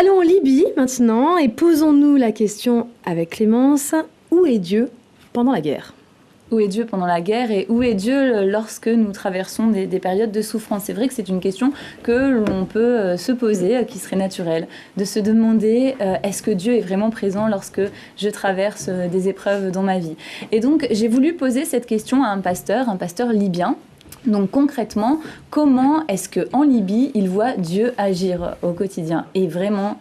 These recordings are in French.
Allons en Libye maintenant et posons-nous la question avec Clémence, où est Dieu pendant la guerre ? Où est Dieu pendant la guerre et où est Dieu lorsque nous traversons des périodes de souffrance? C'est vrai que c'est une question que l'on peut se poser, qui serait naturelle, de se demander est-ce que Dieu est vraiment présent lorsque je traverse des épreuves dans ma vie? Et donc j'ai voulu poser cette question à un pasteur libyen. Donc concrètement, comment est-ce qu'en Libye, il voit Dieu agir au quotidien? Et vraiment,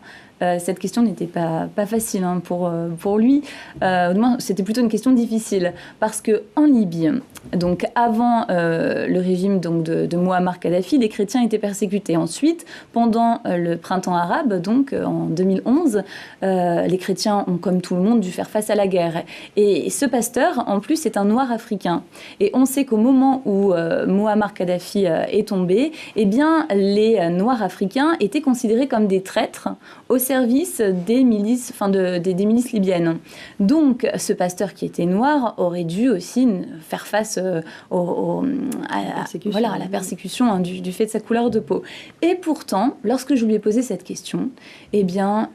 cette question n'était pas facile pour lui. Du moins, c'était plutôt une question difficile. Parce qu'en Libye, donc avant le régime donc, de Mouammar Kadhafi, les chrétiens étaient persécutés. Ensuite, pendant le printemps arabe, donc en 2011, les chrétiens ont, comme tout le monde, dû faire face à la guerre. Et ce pasteur, en plus, est un noir africain. Et on sait qu'au moment où Mouammar Kadhafi est tombé, eh bien, les noirs africains étaient considérés comme des traîtres au service des milices, des milices libyennes. Donc, ce pasteur qui était noir aurait dû aussi faire face à la persécution du fait de sa couleur de peau. Et pourtant, lorsque je lui ai posé cette question, eh bien,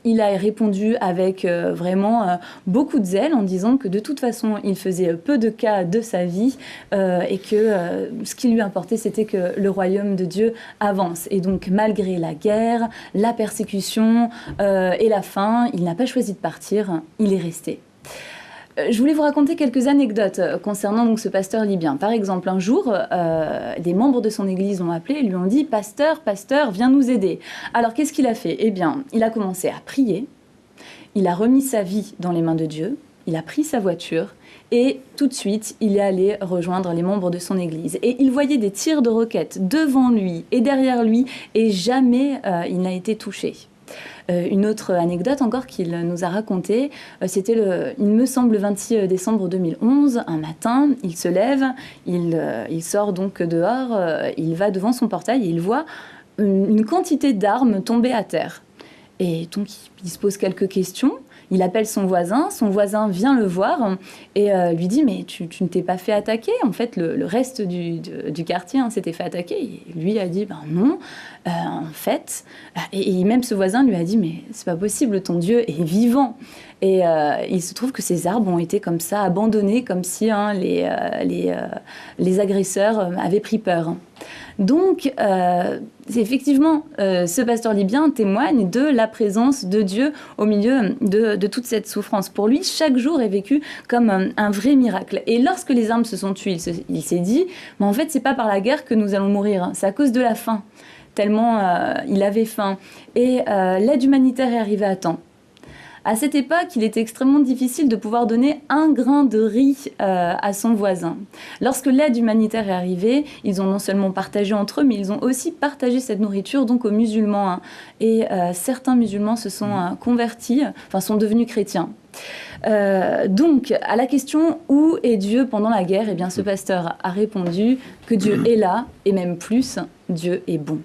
il a répondu avec vraiment beaucoup de zèle en disant que de toute façon, il faisait peu de cas de sa vie et que ce qui lui importait, c'était que le royaume de Dieu avance. Et donc, malgré la guerre, la persécution et la faim, il n'a pas choisi de partir, il est resté. Je voulais vous raconter quelques anecdotes concernant donc, ce pasteur libyen. Par exemple, un jour, des membres de son église l'ont appelé et lui ont dit « Pasteur, viens nous aider ». Alors, qu'est-ce qu'il a fait? Eh bien, il a commencé à prier, il a remis sa vie dans les mains de Dieu, il a pris sa voiture et tout de suite, il est allé rejoindre les membres de son église. Et il voyait des tirs de roquettes devant lui et derrière lui et jamais il n'a été touché. Une autre anecdote encore qu'il nous a racontée, c'était il me semble le 26 décembre 2011, un matin, il se lève, il sort donc dehors, il va devant son portail et il voit une quantité d'armes tomber à terre. Et donc il se pose quelques questions. Il appelle son voisin vient le voir et lui dit « Mais tu ne t'es pas fait attaquer ?» En fait, le reste du quartier s'était fait attaquer. Et lui a dit « Ben non, en fait... » Et même ce voisin lui a dit « Mais c'est pas possible, ton Dieu est vivant !» Et il se trouve que ces arbres ont été comme ça abandonnés, comme si les agresseurs avaient pris peur. Donc, effectivement, ce pasteur libyen témoigne de la présence de Dieu au milieu de toute cette souffrance. Pour lui, chaque jour est vécu comme un vrai miracle. Et lorsque les armes se sont tuées, il s'est dit « Mais en fait, c'est pas par la guerre que nous allons mourir, c'est à cause de la faim. » Tellement il avait faim. Et l'aide humanitaire est arrivée à temps. À cette époque, il était extrêmement difficile de pouvoir donner un grain de riz à son voisin. Lorsque l'aide humanitaire est arrivée, ils ont non seulement partagé entre eux, mais ils ont aussi partagé cette nourriture donc aux musulmans. Et certains musulmans se sont convertis, sont devenus chrétiens. Donc, à la question « Où est Dieu pendant la guerre ?» Eh bien, ce pasteur a répondu que Dieu est là, et même plus, Dieu est bon.